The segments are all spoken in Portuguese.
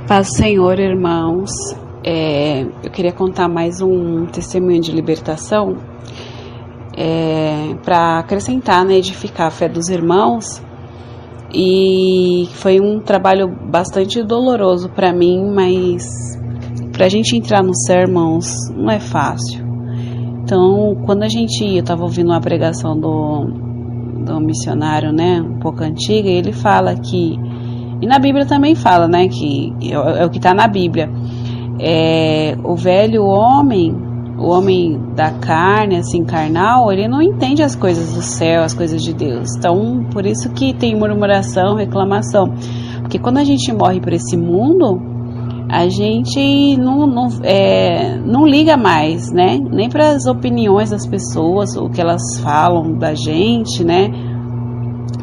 Paz do Senhor, irmãos. Eu queria contar mais um testemunho de libertação para acrescentar, né, edificar a fé dos irmãos. E foi um trabalho bastante doloroso para mim, mas para a gente entrar no céu, irmãos, não é fácil. Então, quando eu estava ouvindo uma pregação do missionário, né, um pouco antiga, e ele fala que, e na Bíblia também fala, né, que é o que está na Bíblia, o velho homem, o homem da carne, assim, carnal, ele não entende as coisas do céu, as coisas de Deus. Então, por isso que tem murmuração, reclamação, porque quando a gente morre para esse mundo, a gente não liga mais, né, nem para as opiniões das pessoas, o que elas falam da gente, né,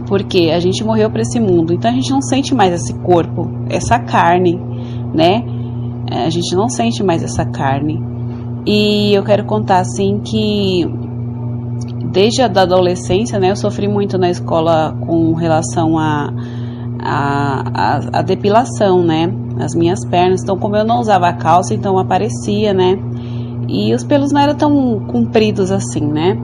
porque a gente morreu para esse mundo, então a gente não sente mais esse corpo, essa carne, né, a gente não sente mais essa carne. E eu quero contar assim que desde a adolescência, né, eu sofri muito na escola com relação a depilação, né, as minhas pernas. Então, como eu não usava calça, então aparecia, né, e os pelos não eram tão compridos assim, né,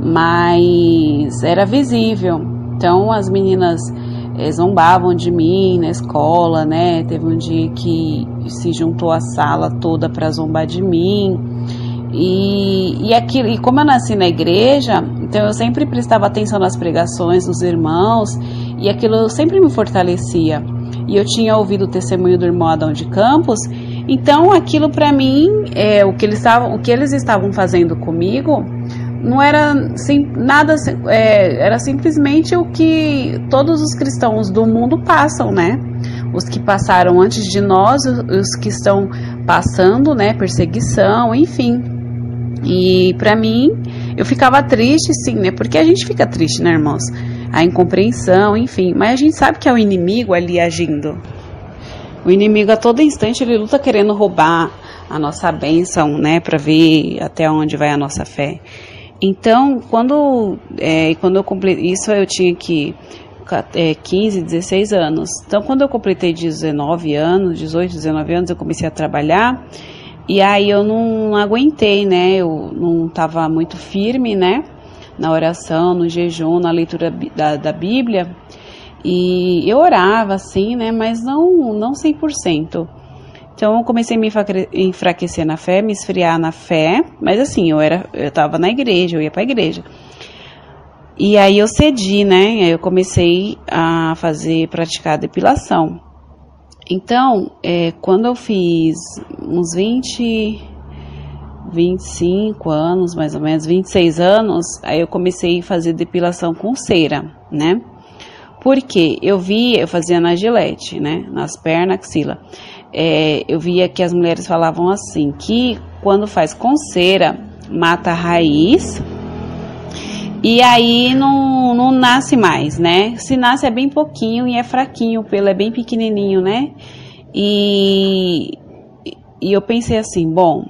mas era visível. Então as meninas zombavam de mim na escola, né, teve um dia que se juntou a sala toda para zombar de mim, e como eu nasci na igreja, então eu sempre prestava atenção nas pregações dos irmãos, e aquilo sempre me fortalecia, e eu tinha ouvido o testemunho do irmão Adão de Campos, então aquilo para mim, o que eles estavam fazendo comigo, não era nada, era simplesmente o que todos os cristãos do mundo passam, né? Os que passaram antes de nós, os que estão passando, né? Perseguição, enfim. E para mim, eu ficava triste, sim, né? Porque a gente fica triste, né, irmãos? A incompreensão, enfim. Mas a gente sabe que é o inimigo ali agindo. O inimigo a todo instante ele luta querendo roubar a nossa bênção, né? Para ver até onde vai a nossa fé. Então, quando eu completei isso, eu tinha 15, 16 anos. Então, quando eu completei 19 anos, 18, 19 anos, eu comecei a trabalhar. E aí eu não aguentei, né? Eu não estava muito firme, né? Na oração, no jejum, na leitura da Bíblia. E eu orava, assim, né? Mas não 100%. Então, eu comecei a me enfraquecer na fé, me esfriar na fé, mas assim, eu estava na igreja, eu ia para a igreja. E aí eu cedi, né, eu comecei a praticar a depilação. Então, quando eu fiz uns 25 anos, mais ou menos, 26 anos, aí eu comecei a fazer depilação com cera, né. Porque eu fazia na Gillette, né, nas pernas, axila. Eu via que as mulheres falavam assim, que quando faz com cera, mata a raiz, e aí não nasce mais, né? Se nasce é bem pouquinho e é fraquinho, o pelo é bem pequenininho, né? E eu pensei assim, bom,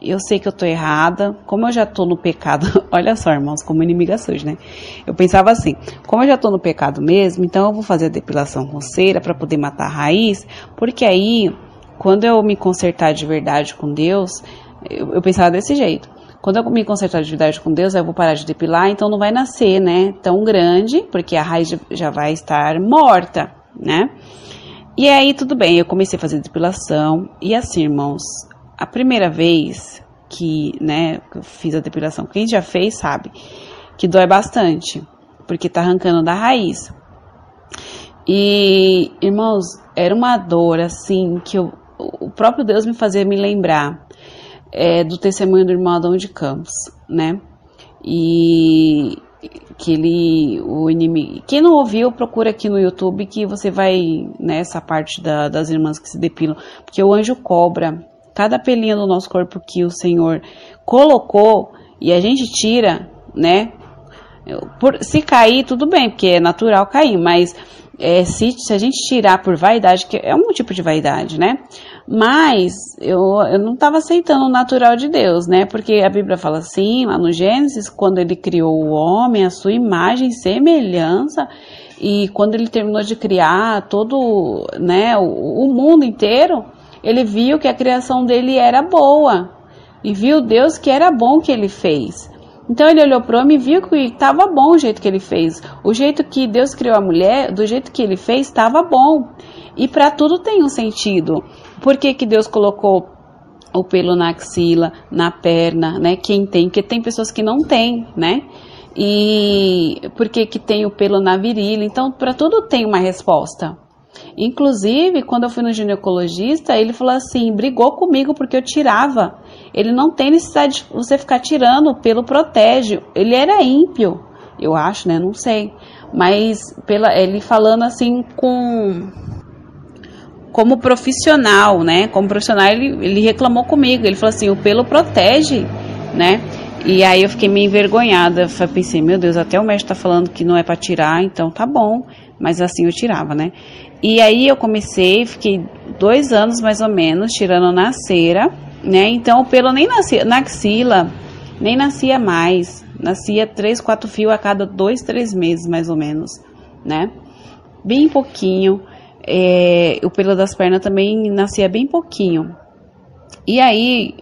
eu sei que eu tô errada, como eu já tô no pecado, olha só, irmãos, como inimiga suja, né? Eu pensava assim, como eu já tô no pecado mesmo, então eu vou fazer a depilação com cera para poder matar a raiz, porque aí, quando eu me consertar de verdade com Deus, eu pensava desse jeito, quando eu me consertar de verdade com Deus, eu vou parar de depilar, então não vai nascer, né, tão grande, porque a raiz já vai estar morta, né? E aí, tudo bem, eu comecei a fazer depilação, e assim, irmãos, a primeira vez que, né, eu fiz a depilação, quem já fez sabe que dói bastante, porque tá arrancando da raiz. E, irmãos, era uma dor, assim, que o próprio Deus me fazia me lembrar do testemunho do irmão Adão de Campos, né? E que o inimigo... Quem não ouviu, procura aqui no YouTube que você vai, nessa parte das irmãs que se depilam, porque o anjo cobra cada pelinho do nosso corpo que o Senhor colocou e a gente tira, né? Se cair, tudo bem, porque é natural cair, mas se a gente tirar por vaidade, que é um tipo de vaidade, né? Mas eu não estava aceitando o natural de Deus, né? Porque a Bíblia fala assim, lá no Gênesis, quando ele criou o homem, a sua imagem e semelhança, E quando ele terminou de criar todo, né, o mundo inteiro, ele viu que a criação dele era boa. E viu Deus que era bom que ele fez. Então ele olhou para o homem e viu que estava bom o jeito que ele fez. O jeito que Deus criou a mulher, do jeito que ele fez, estava bom. E para tudo tem um sentido. Por que que Deus colocou o pelo na axila, na perna, né? Quem tem? Porque tem pessoas que não têm, né? E por que que tem o pelo na virilha? Então, para tudo tem uma resposta. Inclusive, quando eu fui no ginecologista, ele falou assim, brigou comigo porque eu tirava. Ele não tem necessidade de você ficar tirando, o pelo protege. Ele era ímpio, eu acho, né? Não sei. Mas ele falando assim como profissional, né? Como profissional, ele reclamou comigo. Ele falou assim, o pelo protege, né? E aí eu fiquei meio envergonhada. Eu pensei, meu Deus, até o médico tá falando que não é para tirar, então tá bom. Mas assim eu tirava, né? E aí eu fiquei 2 anos mais ou menos tirando na cera, né? Então o pelo nem nascia, na axila, nem nascia mais. Nascia 3, 4 fios a cada 2, 3 meses mais ou menos, né? Bem pouquinho. O pelo das pernas também nascia bem pouquinho. E aí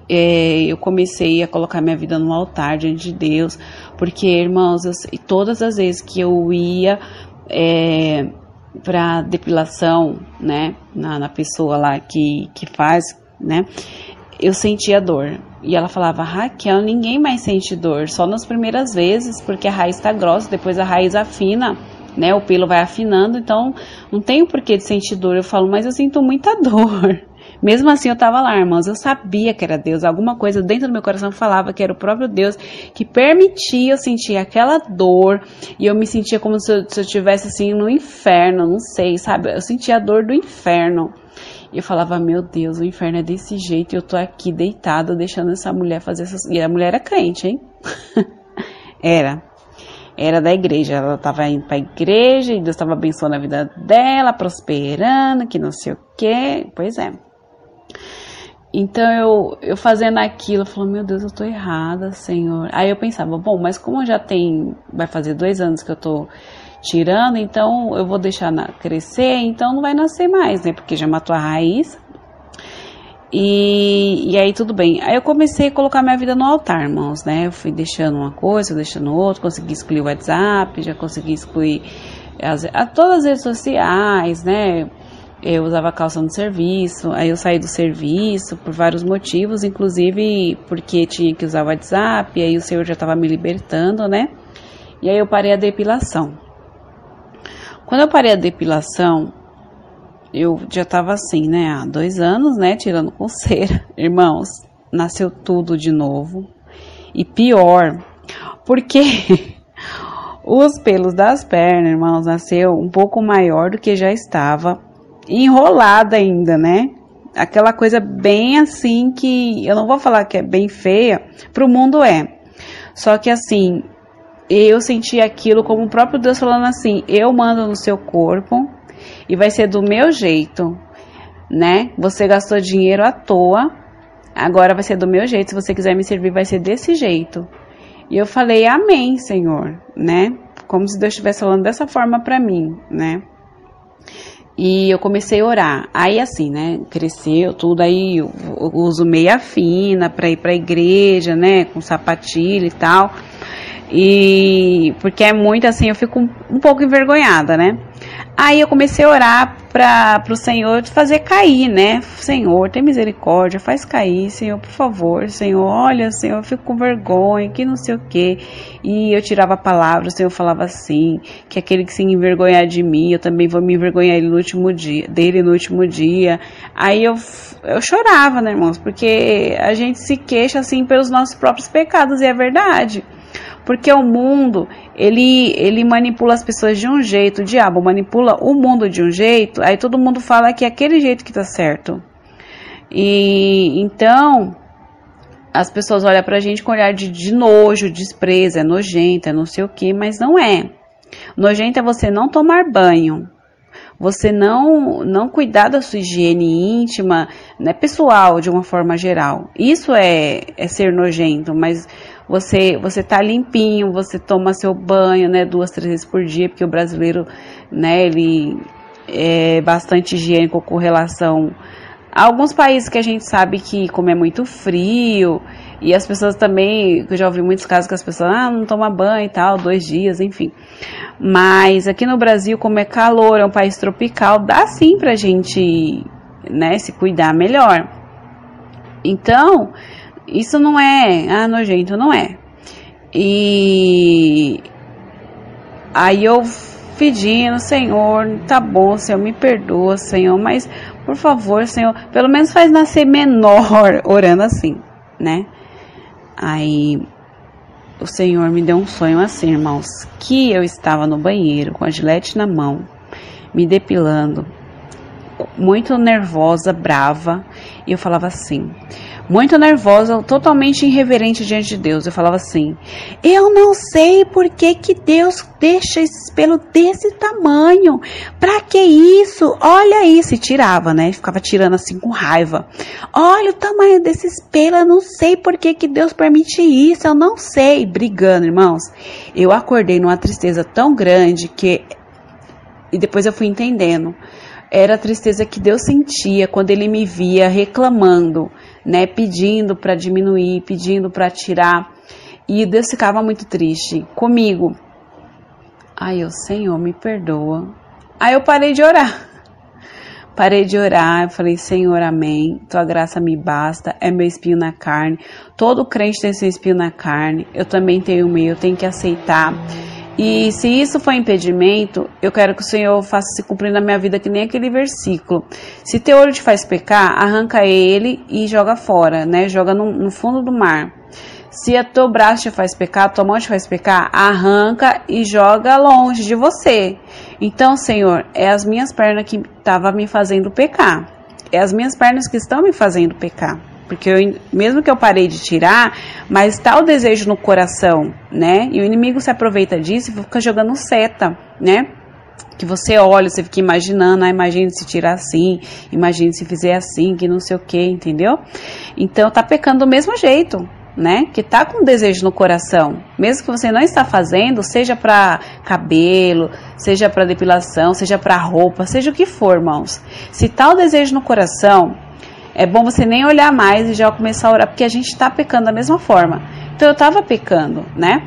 eu comecei a colocar minha vida no altar diante de Deus, porque, irmãos, todas as vezes que eu ia para depilação, né, na pessoa lá que faz, né, eu sentia dor. E ela falava, Raquel, ninguém mais sente dor, só nas primeiras vezes, porque a raiz está grossa, depois a raiz afina, né, o pelo vai afinando, então não tem o porquê de sentir dor. Eu falo, mas eu sinto muita dor. Mesmo assim eu tava lá, irmãos, eu sabia que era Deus, alguma coisa dentro do meu coração falava que era o próprio Deus que permitia eu sentir aquela dor, e eu me sentia como se eu estivesse assim no inferno, não sei, sabe, eu sentia a dor do inferno, e eu falava, meu Deus, o inferno é desse jeito, e eu tô aqui deitada, deixando essa mulher fazer essas, e a mulher era crente, hein, era da igreja, ela estava indo para a igreja, e Deus estava abençoando a vida dela, prosperando, que não sei o que, pois é. Então eu fazendo aquilo, eu falei, meu Deus, eu tô errada, Senhor. Aí eu pensava, bom, mas como já vai fazer 2 anos que eu tô tirando, então eu vou deixar crescer, então não vai nascer mais, né, porque já matou a raiz. E aí tudo bem. Aí eu comecei a colocar minha vida no altar, irmãos, né, eu fui deixando uma coisa, deixando outra, consegui excluir o WhatsApp, já consegui excluir todas as redes sociais, né. Eu usava calça no serviço, aí eu saí do serviço por vários motivos, inclusive porque tinha que usar o WhatsApp, e aí o Senhor já estava me libertando, né? E aí eu parei a depilação. Quando eu parei a depilação, eu já estava assim, né? Há 2 anos, né? Tirando com cera. Irmãos, nasceu tudo de novo. E pior, porque os pelos das pernas, irmãos, nasceu um pouco maior do que já estava. Enrolada ainda, né? Aquela coisa bem assim que eu não vou falar que é bem feia, pro mundo é. Só que assim, eu senti aquilo como o próprio Deus falando assim, eu mando no seu corpo e vai ser do meu jeito, né? Você gastou dinheiro à toa, agora vai ser do meu jeito, se você quiser me servir vai ser desse jeito. E eu falei, amém, Senhor, né? Como se Deus estivesse falando dessa forma pra mim, né? E eu comecei a orar, aí assim, né, cresceu tudo, aí eu uso meia fina pra ir pra igreja, né, com sapatilha e tal, e porque é muito assim, eu fico um pouco envergonhada, né. Aí eu comecei a orar pro Senhor fazer cair, né, Senhor, tem misericórdia, faz cair, Senhor, por favor, Senhor, olha, Senhor, eu fico com vergonha, que não sei o que, e eu tirava a palavra, o Senhor falava assim, que aquele que se envergonhar de mim, eu também vou me envergonhar dele no último dia, aí eu chorava, né, irmãos, porque a gente se queixa assim pelos nossos próprios pecados, e é verdade. Porque o mundo, ele manipula as pessoas de um jeito, o diabo manipula o mundo de um jeito, aí todo mundo fala que é aquele jeito que tá certo. E então, as pessoas olham pra gente com olhar de nojo, desprezo, é nojento, é não sei o que, mas não é. Nojento é você não tomar banho. você não cuidar da sua higiene íntima, né, pessoal, de uma forma geral. Isso é ser nojento, mas você tá limpinho, você toma seu banho, né, 2, 3 vezes por dia, porque o brasileiro, né, ele é bastante higiênico com relação a alguns países que a gente sabe que, como é muito frio, e as pessoas também, eu já ouvi muitos casos que as pessoas, não tomam banho e tal, 2 dias, enfim. Mas aqui no Brasil, como é calor, é um país tropical, dá sim pra gente, né, se cuidar melhor. Então, isso não é, nojento, não é. E aí eu pedindo, Senhor, tá bom, Senhor, me perdoa, Senhor, mas, por favor, Senhor, pelo menos faz nascer menor, orando assim, né? Aí o Senhor me deu um sonho assim, irmãos, que eu estava no banheiro com a Gillette na mão, me depilando, muito nervosa, brava, e eu falava assim, muito nervosa, totalmente irreverente diante de Deus, eu falava assim, eu não sei por que Deus deixa esse pelo desse tamanho, pra que isso, olha isso, e tirava, né, ficava tirando assim com raiva, olha o tamanho desses pelos, eu não sei por que Deus permite isso, eu não sei, brigando, irmãos, eu acordei numa tristeza tão grande e depois eu fui entendendo, era a tristeza que Deus sentia quando Ele me via reclamando, né, pedindo para diminuir, pedindo para tirar, e Deus ficava muito triste comigo. Aí eu, Senhor, me perdoa. Aí eu parei de orar, eu falei, Senhor, amém, tua graça me basta, é meu espinho na carne, todo crente tem seu espinho na carne, eu também tenho o meu, eu tenho que aceitar. E se isso for impedimento, eu quero que o Senhor faça se cumprir na minha vida que nem aquele versículo. Se teu olho te faz pecar, arranca ele e joga fora, né? Joga no fundo do mar. Se a teu braço te faz pecar, tua mão te faz pecar, arranca e joga longe de você. Então, Senhor, é as minhas pernas que estavam me fazendo pecar. É as minhas pernas que estão me fazendo pecar. Porque mesmo que eu parei de tirar, mas está o desejo no coração, né? E o inimigo se aproveita disso e fica jogando seta, né? Que você olha, você fica imaginando, imagine se tirar assim, imagine se fizer assim, que não sei o que, entendeu? Então tá pecando do mesmo jeito, né? Que tá com desejo no coração. Mesmo que você não está fazendo, seja para cabelo, seja para depilação, seja para roupa, seja o que for, irmãos. Se tá o desejo no coração, é bom você nem olhar mais e já começar a orar, porque a gente tá pecando da mesma forma. Então eu tava pecando, né?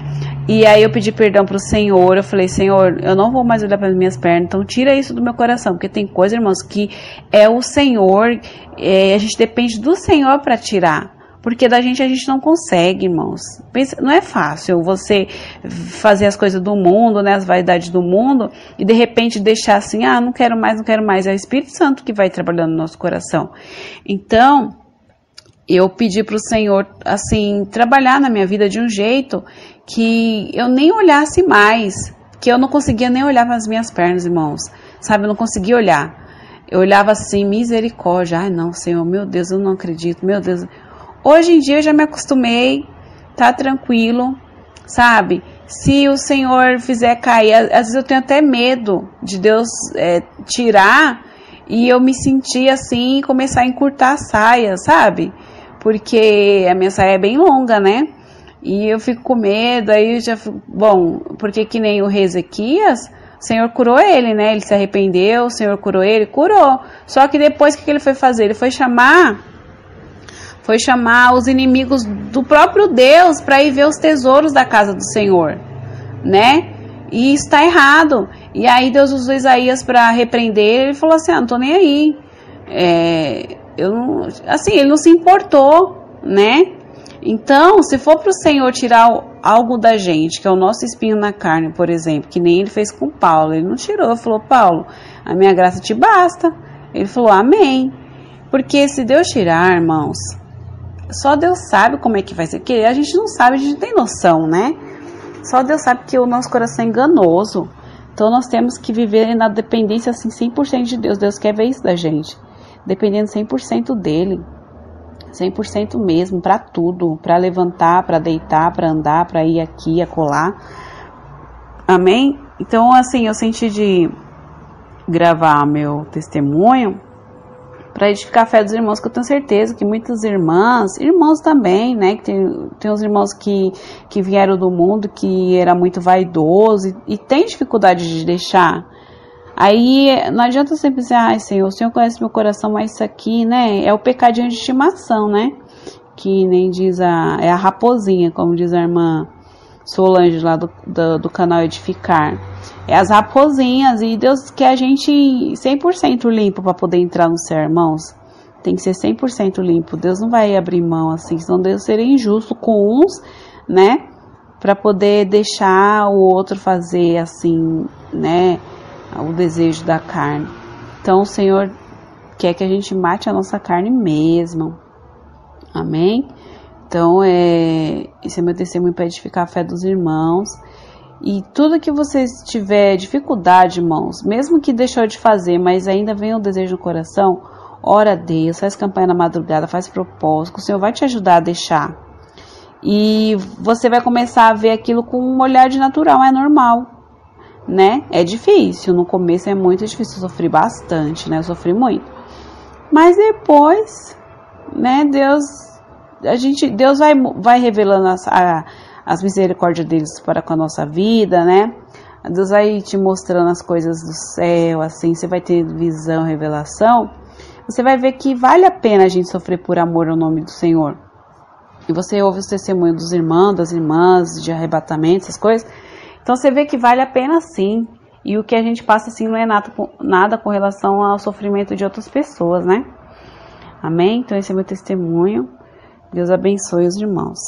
E aí eu pedi perdão pro Senhor, eu falei, Senhor, eu não vou mais olhar para as minhas pernas, então tira isso do meu coração, porque tem coisa, irmãos, que é o Senhor, a gente depende do Senhor para tirar. Porque da gente a gente não consegue, irmãos. Pensa, não é fácil você fazer as coisas do mundo, né, as vaidades do mundo, e de repente deixar assim, não quero mais. É o Espírito Santo que vai trabalhando no nosso coração. Então, eu pedi para o Senhor, assim, trabalhar na minha vida de um jeito que eu nem olhasse mais, que eu não conseguia nem olhar para as minhas pernas, irmãos. Sabe, eu não conseguia olhar. Eu olhava assim, misericórdia. Ai, não, Senhor, meu Deus, eu não acredito, meu Deus. Hoje em dia eu já me acostumei, tá tranquilo, sabe? Se o Senhor fizer cair, às vezes eu tenho até medo de Deus tirar e eu me sentir assim e começar a encurtar a saia, sabe? Porque a minha saia é bem longa, né? E eu fico com medo, aí eu já fico, bom, porque que nem o rei Ezequias, o Senhor curou ele, né? Ele se arrependeu, o Senhor curou ele, curou. Só que depois o que ele foi fazer? Ele foi chamar os inimigos do próprio Deus para ir ver os tesouros da casa do Senhor, né? E está errado. E aí Deus usou Isaías para repreender ele. Ele falou assim, não tô nem aí. Ele não se importou, né? Então, se for para o Senhor tirar algo da gente, que é o nosso espinho na carne, por exemplo, que nem ele fez com Paulo, ele não tirou, ele falou, Paulo, a minha graça te basta. Ele falou, amém. Porque se Deus tirar, irmãos, só Deus sabe como é que vai ser, porque a gente não sabe, a gente não tem noção, né? Só Deus sabe que o nosso coração é enganoso. Então nós temos que viver na dependência assim 100% de Deus. Deus quer ver isso da gente, dependendo 100% dele, 100% mesmo, para tudo, para levantar, para deitar, para andar, para ir aqui, acolá. Amém? Então assim, eu senti gravar meu testemunho para edificar a fé dos irmãos, que eu tenho certeza que muitas irmãos também, né, que tem uns irmãos que vieram do mundo, que era muito vaidoso e tem dificuldade de deixar. Aí não adianta sempre dizer, ai Senhor, o Senhor conhece meu coração, mas isso aqui, né, é o pecadinho de estimação, né, que nem diz é a raposinha, como diz a irmã Solange lá do canal Edificar. É as raposinhas, e Deus quer a gente 100% limpo para poder entrar no céu, irmãos. Tem que ser 100% limpo. Deus não vai abrir mão assim, senão Deus seria injusto com uns, né? Para poder deixar o outro fazer assim, né? O desejo da carne. Então o Senhor quer que a gente mate a nossa carne mesmo. Amém? Então esse é meu testemunho para edificar a fé dos irmãos. E tudo que vocês tiver dificuldade, irmãos, mesmo que deixou de fazer, mas ainda vem o desejo no coração, ora a Deus, faz campanha na madrugada, faz propósito, o Senhor vai te ajudar a deixar. E você vai começar a ver aquilo com um olhar de natural, é normal, né? É difícil, no começo é muito difícil, eu sofri bastante, né? Eu sofri muito. Mas depois, né, Deus vai revelando as misericórdias deles para com a nossa vida, né? Deus vai te mostrando as coisas do céu, assim, você vai ter visão, revelação. Você vai ver que vale a pena a gente sofrer por amor ao nome do Senhor. E você ouve os testemunhos dos irmãos, das irmãs, de arrebatamento, essas coisas. Então você vê que vale a pena sim. E o que a gente passa assim não é nada com relação ao sofrimento de outras pessoas, né? Amém? Então esse é meu testemunho. Deus abençoe os irmãos.